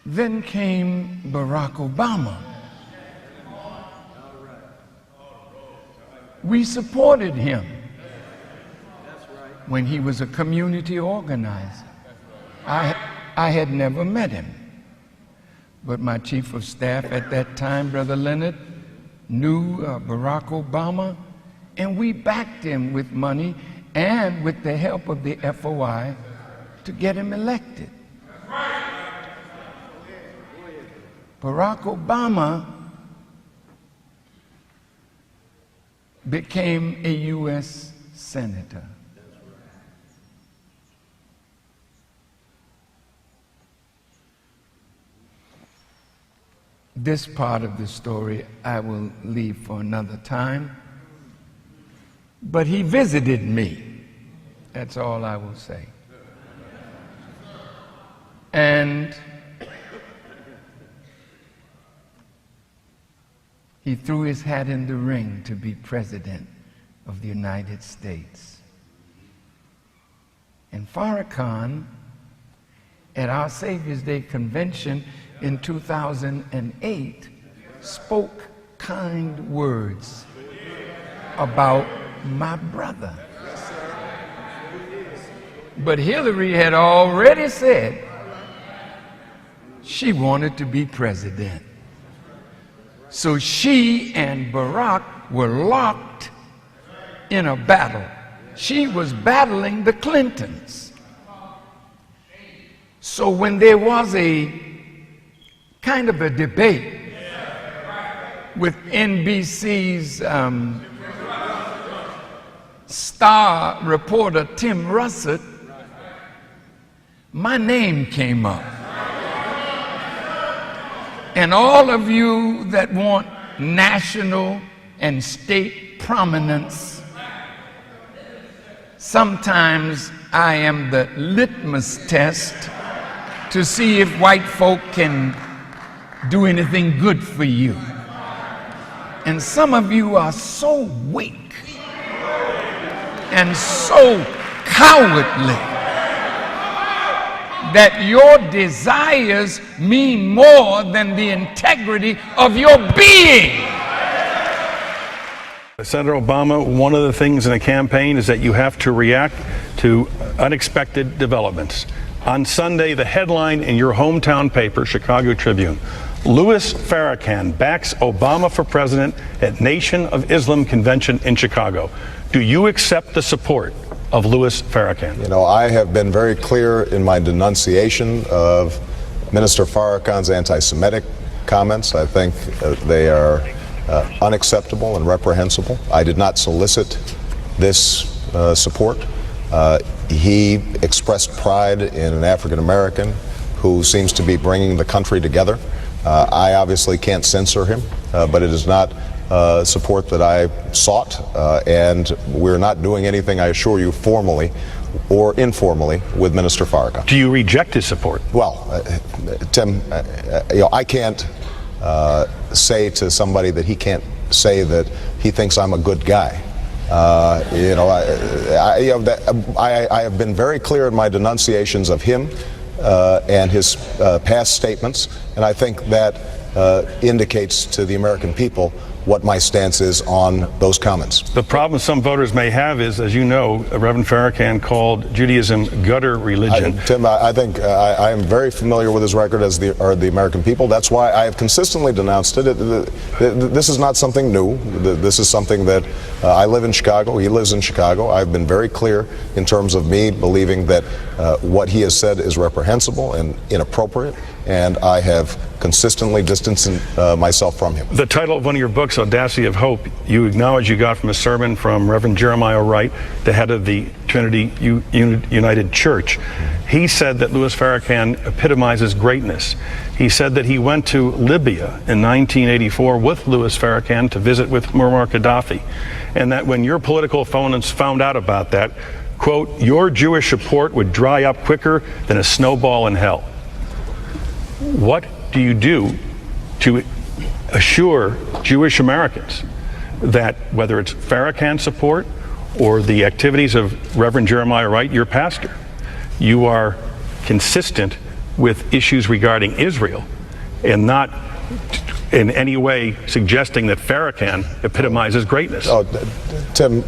Then came Barack Obama. We supported him when he was a community organizer. I had never met him, but my chief of staff at that time, Brother Leonard, knew Barack Obama, and we backed him with money and with the help of the FOI to get him elected. Barack Obama became a U.S. Senator. This part of the story I will leave for another time. But he visited me. That's all I will say. And he threw his hat in the ring to be president of the United States. And Farrakhan, at our Savior's Day convention in 2008, spoke kind words about my brother. But Hillary had already said she wanted to be president. So she and Barack were locked in a battle. She was battling the Clintons. So when there was a kind of a debate with NBC's star reporter Tim Russert, my name came up. And all of you that want national and state prominence, sometimes I am the litmus test to see if white folk can do anything good for you. And some of you are so weak and so cowardly that your desires mean more than the integrity of your being. Senator Obama, one of the things in a campaign is that you have to react to unexpected developments. On Sunday, the headline in your hometown paper, Chicago Tribune, Louis Farrakhan backs Obama for president at Nation of Islam convention in Chicago. Do you accept the support of Louis Farrakhan? You know, I have been very clear in my denunciation of Minister Farrakhan's anti-Semitic comments. I think they are unacceptable and reprehensible. I did not solicit this support. He expressed pride in an African American who seems to be bringing the country together. I obviously can't censor him, but it is not support that I sought, and we're not doing anything, I assure you, formally or informally with Minister Farrakhan. Do you reject his support? Well, Tim, you know, I can't say to somebody that he can't say that he thinks I'm a good guy. You know, I have been very clear in my denunciations of him and his past statements, and I think that indicates to the American people what my stance is on those comments. The problem some voters may have is, as you know, Reverend Farrakhan called Judaism gutter religion. Tim, I think I am very familiar with his record, as are the American people. That's why I have consistently denounced it. This is not something new. This is something that I live in Chicago. He lives in Chicago. I've been very clear in terms of me believing that what he has said is reprehensible and inappropriate, and I have consistently distanced myself from him. The title of one of your books, Audacity of Hope, you acknowledge you got from a sermon from Reverend Jeremiah Wright, the head of the Trinity United Church. He said that Louis Farrakhan epitomizes greatness. He said that he went to Libya in 1984 with Louis Farrakhan to visit with Muammar Gaddafi, and that when your political opponents found out about that, quote, your Jewish support would dry up quicker than a snowball in hell. What do you do to assure Jewish Americans that whether it's Farrakhan support or the activities of Reverend Jeremiah Wright, your pastor, you are consistent with issues regarding Israel, and not in any way suggesting that Farrakhan epitomizes greatness. Oh, Tim,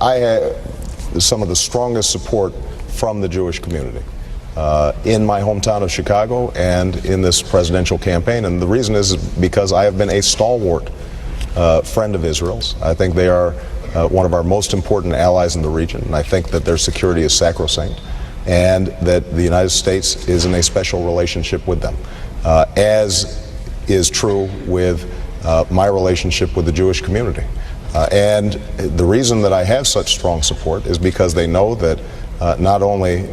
I have some of the strongest support from the Jewish community in my hometown of Chicago and in this presidential campaign. And the reason is because I have been a stalwart friend of Israel's. I think they are one of our most important allies in the region, and I think that their security is sacrosanct, and that the United States is in a special relationship with them, as is true with my relationship with the Jewish community. And the reason that I have such strong support is because they know that not only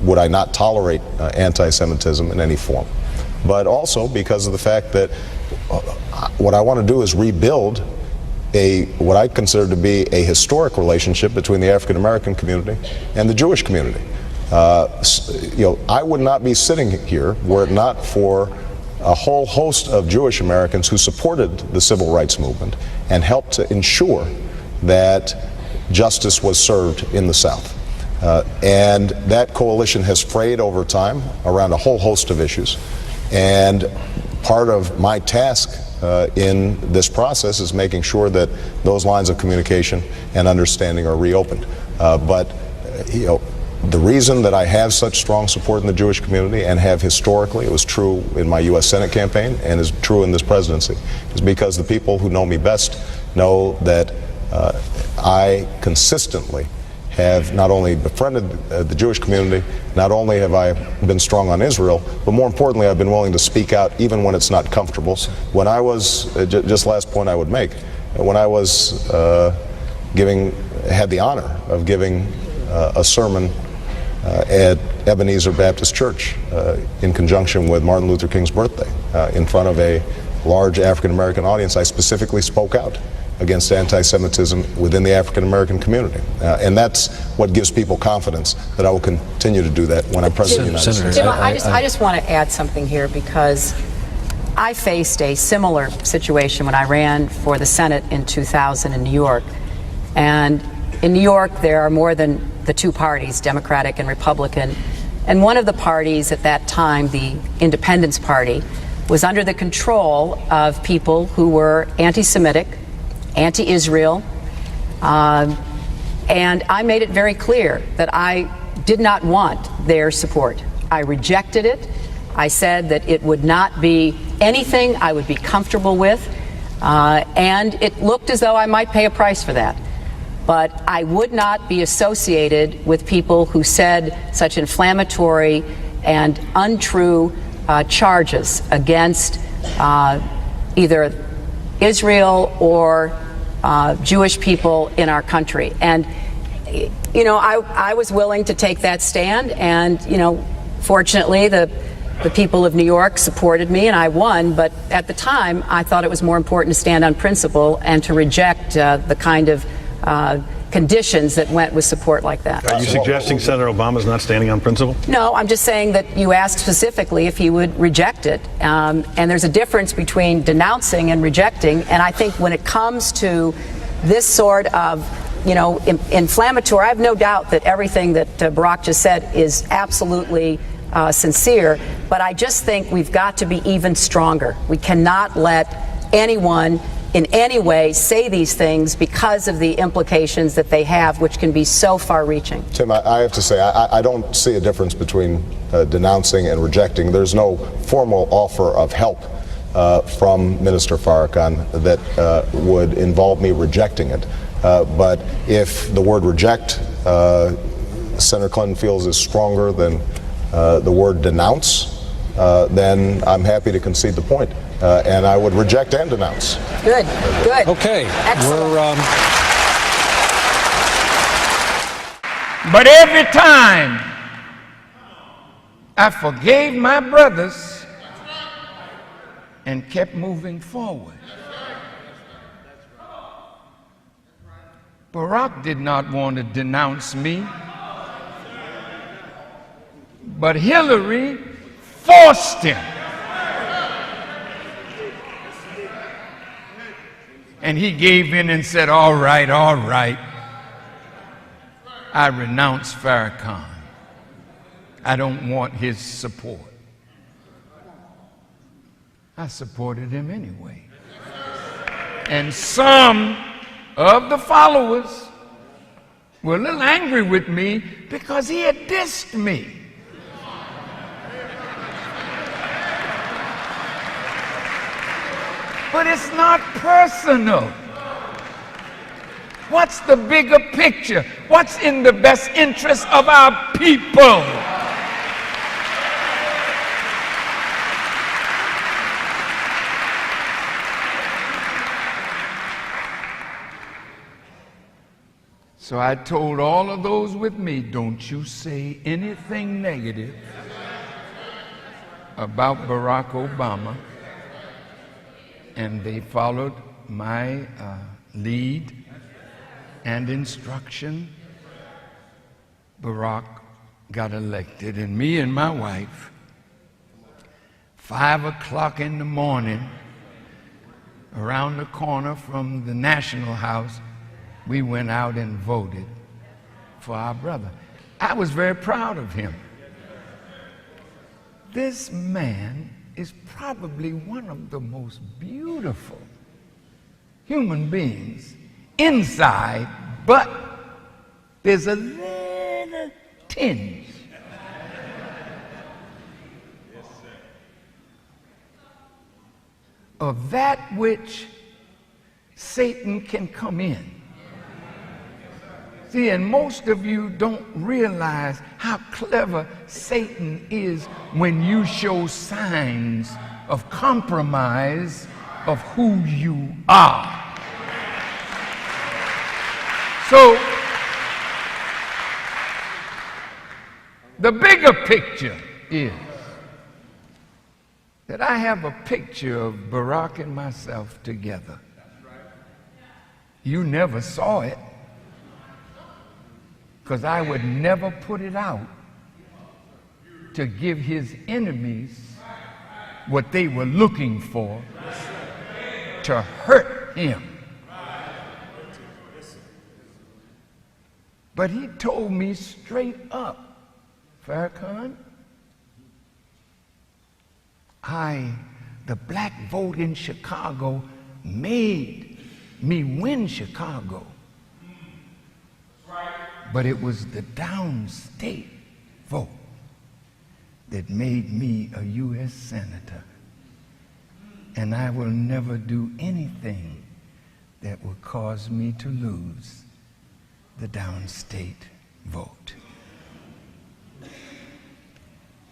would I not tolerate anti-Semitism in any form, but also because of the fact that what I want to do is rebuild what I consider to be a historic relationship between the African American community and the Jewish community. I would not be sitting here were it not for a whole host of Jewish Americans who supported the civil rights movement and helped to ensure that justice was served in the South. And that coalition has frayed over time around a whole host of issues. And part of my task in this process is making sure that those lines of communication and understanding are reopened. The reason that I have such strong support in the Jewish community, and have historically, it was true in my U.S. Senate campaign and is true in this presidency, is because the people who know me best know that I consistently have not only befriended the Jewish community, not only have I been strong on Israel, but more importantly, I've been willing to speak out even when it's not comfortable. When I was, just last point I would make, when I was had the honor of giving a sermon at Ebenezer Baptist Church in conjunction with Martin Luther King's birthday in front of a large African American audience, I specifically spoke out against anti-Semitism within the African American community. And that's what gives people confidence that I will continue to do that when I'm president of the United States. Jim, I just want to add something here, because I faced a similar situation when I ran for the Senate in 2000 in New York. And in New York, there are more than the two parties, Democratic and Republican. And one of the parties at that time, the Independence Party, was under the control of people who were anti-Semitic, anti-Israel, and I made it very clear that I did not want their support. I rejected it. I said that it would not be anything I would be comfortable with, and it looked as though I might pay a price for that. But I would not be associated with people who said such inflammatory and untrue charges against either Israel or Jewish people in our country. And, I was willing to take that stand, and, fortunately, the people of New York supported me and I won. But at the time, I thought it was more important to stand on principle and to reject the kind of conditions that went with support like that. Are you suggesting Senator Obama's not standing on principle? No, I'm just saying that you asked specifically if he would reject it. And there's a difference between denouncing and rejecting. And I think when it comes to this sort of, inflammatory, I have no doubt that everything that Barack just said is absolutely sincere. But I just think we've got to be even stronger. We cannot let anyone in any way say these things because of the implications that they have, which can be so far-reaching. Tim, I have to say, I don't see a difference between denouncing and rejecting. There's no formal offer of help from Minister Farrakhan that would involve me rejecting it. But if the word reject, Senator Clinton feels is stronger than the word denounce, then I'm happy to concede the point. And I would reject and denounce. Good. Okay. Excellent. But every time I forgave my brothers and kept moving forward. Barack did not want to denounce me, but Hillary forced him. And he gave in and said, all right, I renounce Farrakhan. I don't want his support. I supported him anyway. And some of the followers were a little angry with me because he had dissed me. But it's not personal. What's the bigger picture? What's in the best interest of our people? So I told all of those with me, don't you say anything negative about Barack Obama. And they followed my lead and instruction. Barack got elected, and me and my wife, 5 o'clock in the morning, around the corner from the National House, we went out and voted for our brother. I was very proud of him. This man is probably one of the most beautiful human beings inside, but there's a little tinge of that which Satan can come in. See, and most of you don't realize how clever Satan is when you show signs of compromise of who you are. So, the bigger picture is that I have a picture of Barack and myself together. You never saw it, because I would never put it out to give his enemies what they were looking for to hurt him. But he told me straight up, Farrakhan, the black vote in Chicago made me win Chicago. But it was the downstate vote that made me a U.S. Senator. And I will never do anything that will cause me to lose the downstate vote.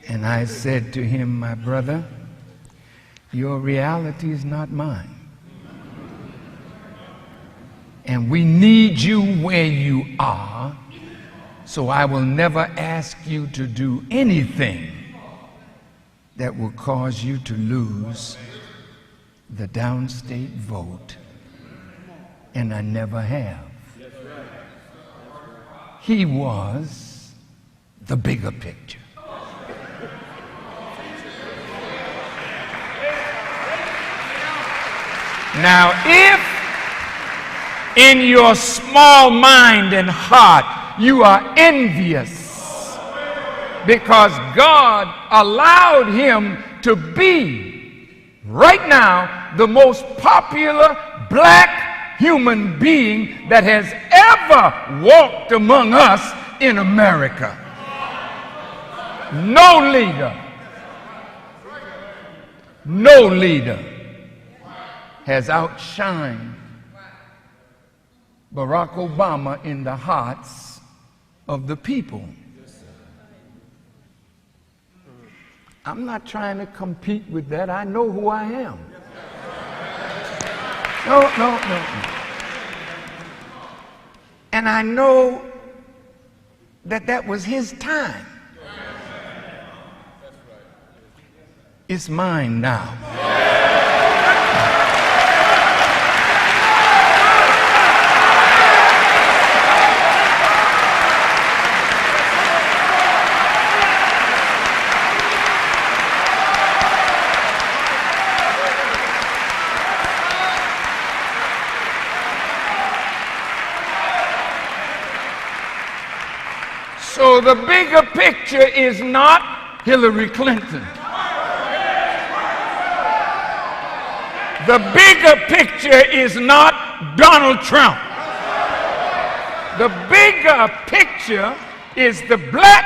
And I said to him, my brother, your reality is not mine. And we need you where you are. So I will never ask you to do anything that will cause you to lose the downstate vote. And I never have. He was the bigger picture. Now, if in your small mind and heart you are envious because God allowed him to be right now the most popular black human being that has ever walked among us in America. No leader has outshined Barack Obama in the hearts of the people. I'm not trying to compete with that. I know who I am. No. And I know that that was his time. It's mine now. So the bigger picture is not Hillary Clinton. The bigger picture is not Donald Trump. The bigger picture is the black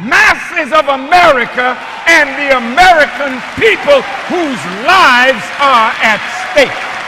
masses of America and the American people whose lives are at stake.